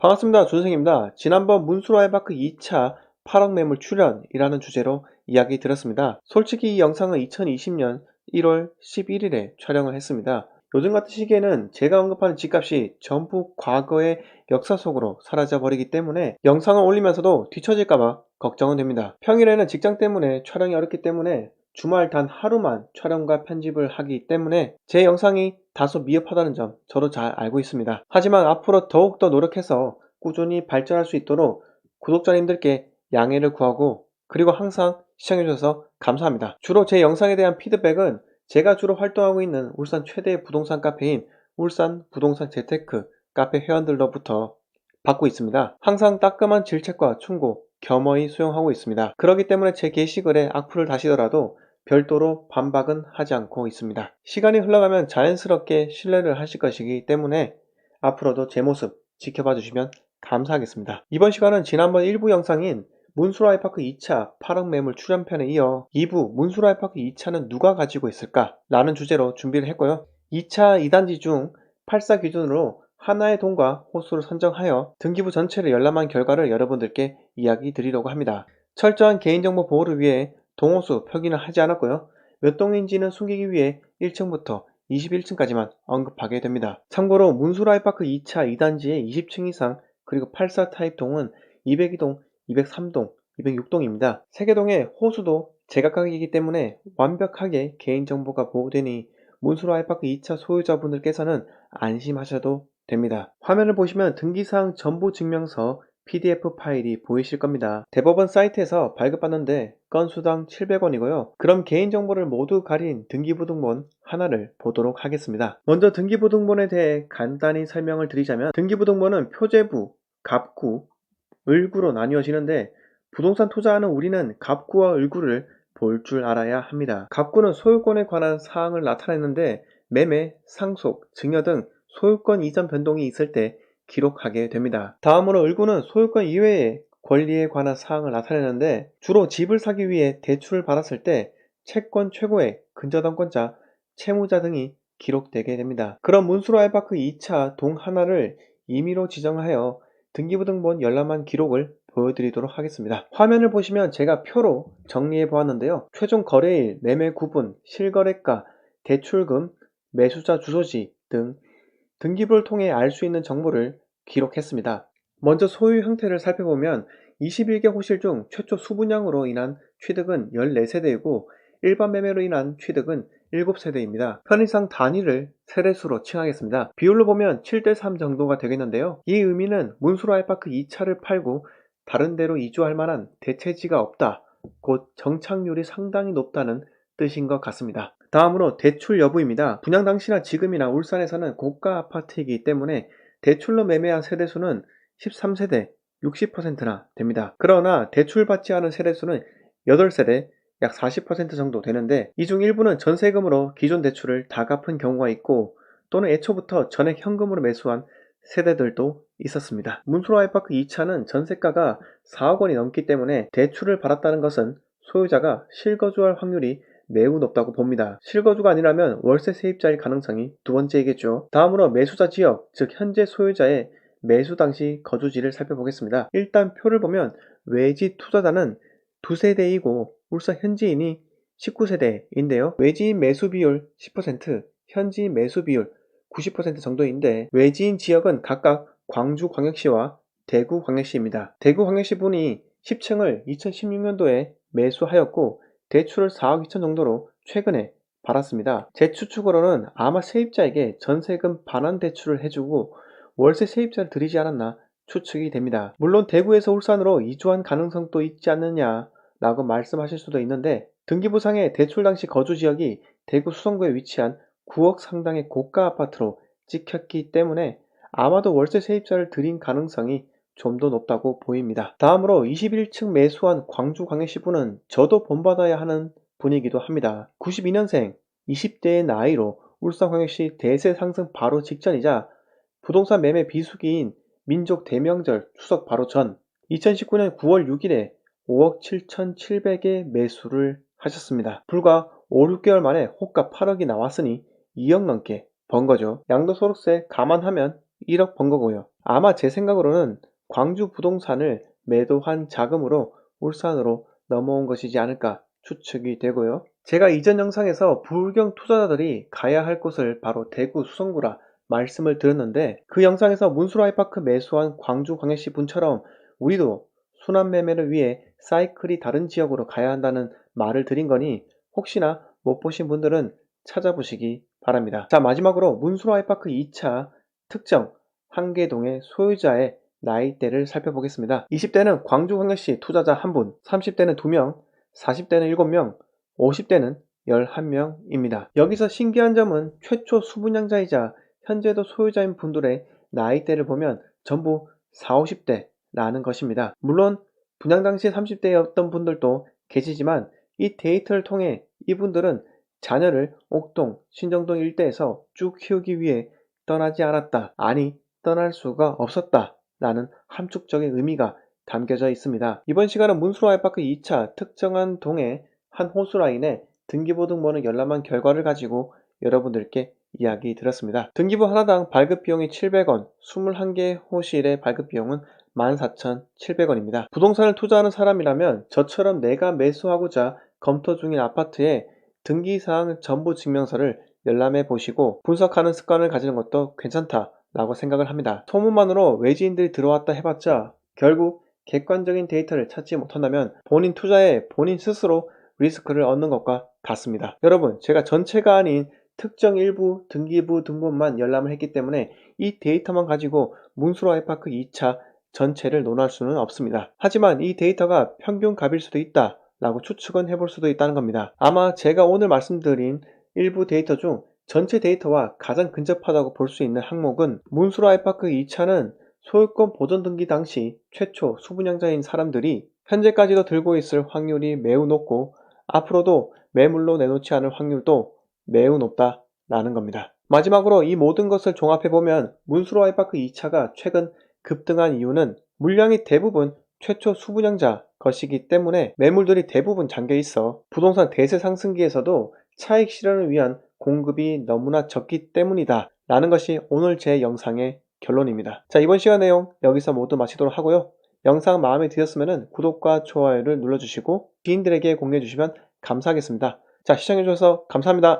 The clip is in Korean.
반갑습니다. 준생입니다. 지난번 문수라이바크 2차 8억 매물 출연이라는 주제로 이야기 드렸습니다. 솔직히 이 영상은 2020년 1월 11일에 촬영을 했습니다. 요즘 같은 시기에는 제가 언급하는 집값이 전부 과거의 역사 속으로 사라져 버리기 때문에 영상을 올리면서도 뒤처질까봐 걱정은 됩니다. 평일에는 직장 때문에 촬영이 어렵기 때문에 주말 단 하루만 촬영과 편집을 하기 때문에 제 영상이 다소 미흡하다는 점 저도 잘 알고 있습니다. 하지만 앞으로 더욱더 노력해서 꾸준히 발전할 수 있도록 구독자님들께 양해를 구하고, 그리고 항상 시청해주셔서 감사합니다. 주로 제 영상에 대한 피드백은 제가 주로 활동하고 있는 울산 최대의 부동산 카페인 울산 부동산 재테크 카페 회원들로부터 받고 있습니다. 항상 따끔한 질책과 충고 겸허히 수용하고 있습니다. 그렇기 때문에 제 게시글에 악플을 다시더라도 별도로 반박은 하지 않고 있습니다. 시간이 흘러가면 자연스럽게 신뢰를 하실 것이기 때문에 앞으로도 제 모습 지켜봐 주시면 감사하겠습니다. 이번 시간은 지난번 1부 영상인 문수라이파크 2차 8억 매물 출연편에 이어 2부 문수라이파크 2차는 누가 가지고 있을까? 라는 주제로 준비를 했고요. 2차 2단지 중 8사 기준으로 하나의 동과 호수를 선정하여 등기부 전체를 열람한 결과를 여러분들께 이야기 드리려고 합니다. 철저한 개인정보 보호를 위해 동호수 표기는 하지 않았고요. 몇 동인지는 숨기기 위해 1층부터 21층까지만 언급하게 됩니다. 참고로 문수라이파크 2차 2단지의 20층 이상 그리고 8사 타입 동은 202동, 203동, 206동입니다. 세계동의 호수도 제각각이기 때문에 완벽하게 개인정보가 보호되니 문수라이파크 2차 소유자분들께서는 안심하셔도 됩니다. 화면을 보시면 등기사항 전부증명서 PDF 파일이 보이실 겁니다. 대법원 사이트에서 발급받는데 건수당 700원이고요. 그럼 개인정보를 모두 가린 등기부등본 하나를 보도록 하겠습니다. 먼저 등기부등본에 대해 간단히 설명을 드리자면, 등기부등본은 표제부, 갑구, 을구로 나뉘어지는데 부동산 투자하는 우리는 갑구와 을구를 볼 줄 알아야 합니다. 갑구는 소유권에 관한 사항을 나타내는데 매매, 상속, 증여 등 소유권 이전 변동이 있을 때 기록하게 됩니다. 다음으로 을구는 소유권 이외의 권리에 관한 사항을 나타내는데 주로 집을 사기 위해 대출을 받았을 때 채권 최고액, 근저당권자, 채무자 등이 기록되게 됩니다. 그럼 문수라이파크 2차 동 하나를 임의로 지정하여 등기부등본 열람한 기록을 보여드리도록 하겠습니다. 화면을 보시면 제가 표로 정리해 보았는데요. 최종 거래일, 매매 구분, 실거래가, 대출금, 매수자 주소지 등 등기부를 통해 알 수 있는 정보를 기록했습니다. 먼저 소유 형태를 살펴보면 21개 호실 중 최초 수분양으로 인한 취득은 14세대이고 일반 매매로 인한 취득은 7세대입니다. 편의상 단위를 세대수로 칭하겠습니다. 비율로 보면 7대3 정도가 되겠는데요. 이 의미는 문수라이파크 2차를 팔고 다른 데로 이주할 만한 대체지가 없다, 곧 정착률이 상당히 높다는 뜻인 것 같습니다. 다음으로 대출 여부입니다. 분양 당시나 지금이나 울산에서는 고가 아파트이기 때문에 대출로 매매한 세대수는 13세대 60%나 됩니다. 그러나 대출받지 않은 세대수는 8세대 약 40% 정도 되는데 이 중 일부는 전세금으로 기존 대출을 다 갚은 경우가 있고 또는 애초부터 전액 현금으로 매수한 세대들도 있었습니다. 문수라이파크 2차는 전세가가 4억 원이 넘기 때문에 대출을 받았다는 것은 소유자가 실거주할 확률이 매우 높다고 봅니다. 실거주가 아니라면 월세 세입자일 가능성이 두 번째이겠죠. 다음으로 매수자 지역, 즉 현재 소유자의 매수 당시 거주지를 살펴보겠습니다. 일단 표를 보면 외지 투자자는 2세대이고 울산 현지인이 19세대인데요. 외지인 매수 비율 10%, 현지인 매수 비율 90% 정도인데 외지인 지역은 각각 광주광역시와 대구광역시입니다. 대구광역시 분이 10층을 2016년도에 매수하였고 대출을 4억 2천 정도로 최근에 받았습니다. 제 추측으로는 아마 세입자에게 전세금 반환 대출을 해주고 월세 세입자를 들이지 않았나 추측이 됩니다. 물론 대구에서 울산으로 이주한 가능성도 있지 않느냐 라고 말씀하실 수도 있는데 등기부상의 대출 당시 거주 지역이 대구 수성구에 위치한 9억 상당의 고가 아파트로 찍혔기 때문에 아마도 월세 세입자를 들인 가능성이 좀 더 높다고 보입니다. 다음으로 21층 매수한 광주광역시분은 저도 본받아야 하는 분이기도 합니다. 92년생 20대의 나이로 울산광역시 대세 상승 바로 직전이자 부동산 매매 비수기인 민족 대명절 추석 바로 전 2019년 9월 6일에 5억 7,700에 매수를 하셨습니다. 불과 5, 6개월 만에 호가 8억이 나왔으니 2억 넘게 번 거죠. 양도소득세 감안하면 1억 번 거고요. 아마 제 생각으로는 광주 부동산을 매도한 자금으로 울산으로 넘어온 것이지 않을까 추측이 되고요. 제가 이전 영상에서 부울경 투자자들이 가야 할 곳을 바로 대구 수성구라 말씀을 드렸는데, 그 영상에서 문수로 아이파크 매수한 광주광역시 분처럼 우리도 순환매매를 위해 사이클이 다른 지역으로 가야 한다는 말을 드린 거니 혹시나 못 보신 분들은 찾아보시기 바랍니다. 자, 마지막으로 문수로 아이파크 2차 특정 한계동의 소유자의 나이대를 살펴보겠습니다. 20대는 광주광역시 투자자 1분, 30대는 2명, 40대는 7명, 50대는 11명입니다. 여기서 신기한 점은 최초 수분양자이자 현재도 소유자인 분들의 나이대를 보면 전부 40, 50대라는 것입니다. 물론 분양 당시 30대였던 분들도 계시지만 이 데이터를 통해 이분들은 자녀를 옥동, 신정동 일대에서 쭉 키우기 위해 떠나지 않았다, 아니 떠날 수가 없었다 라는 함축적인 의미가 담겨져 있습니다. 이번 시간은 문수로 아이파크 2차 특정한 동의 한 호수라인에 등기부 등본을 열람한 결과를 가지고 여러분들께 이야기 드렸습니다. 등기부 하나당 발급 비용이 700원, 21개 호실의 발급 비용은 14,700원입니다. 부동산을 투자하는 사람이라면 저처럼 내가 매수하고자 검토 중인 아파트에 등기사항 전부 증명서를 열람해 보시고 분석하는 습관을 가지는 것도 괜찮다라고 생각을 합니다. 소문만으로 외지인들이 들어왔다 해봤자 결국 객관적인 데이터를 찾지 못한다면 본인 투자에 본인 스스로 리스크를 얻는 것과 같습니다. 여러분, 제가 전체가 아닌 특정 일부 등기부 등본만 열람을 했기 때문에 이 데이터만 가지고 문수로 아이파크 2차 전체를 논할 수는 없습니다. 하지만 이 데이터가 평균값일 수도 있다 라고 추측은 해볼 수도 있다는 겁니다. 아마 제가 오늘 말씀드린 일부 데이터 중 전체 데이터와 가장 근접하다고 볼 수 있는 항목은 문수로 아이파크 2차는 소유권 보존 등기 당시 최초 수분양자인 사람들이 현재까지도 들고 있을 확률이 매우 높고 앞으로도 매물로 내놓지 않을 확률도 매우 높다라는 겁니다. 마지막으로 이 모든 것을 종합해보면 문수로 아이파크 2차가 최근 급등한 이유는 물량이 대부분 최초 수분양자 것이기 때문에 매물들이 대부분 잠겨있어 부동산 대세 상승기에서도 차익 실현을 위한 공급이 너무나 적기 때문이다 라는 것이 오늘 제 영상의 결론입니다. 자, 이번 시간 내용 여기서 모두 마치도록 하고요. 영상 마음에 드셨으면 구독과 좋아요를 눌러주시고 지인들에게 공유해 주시면 감사하겠습니다. 자, 시청해주셔서 감사합니다.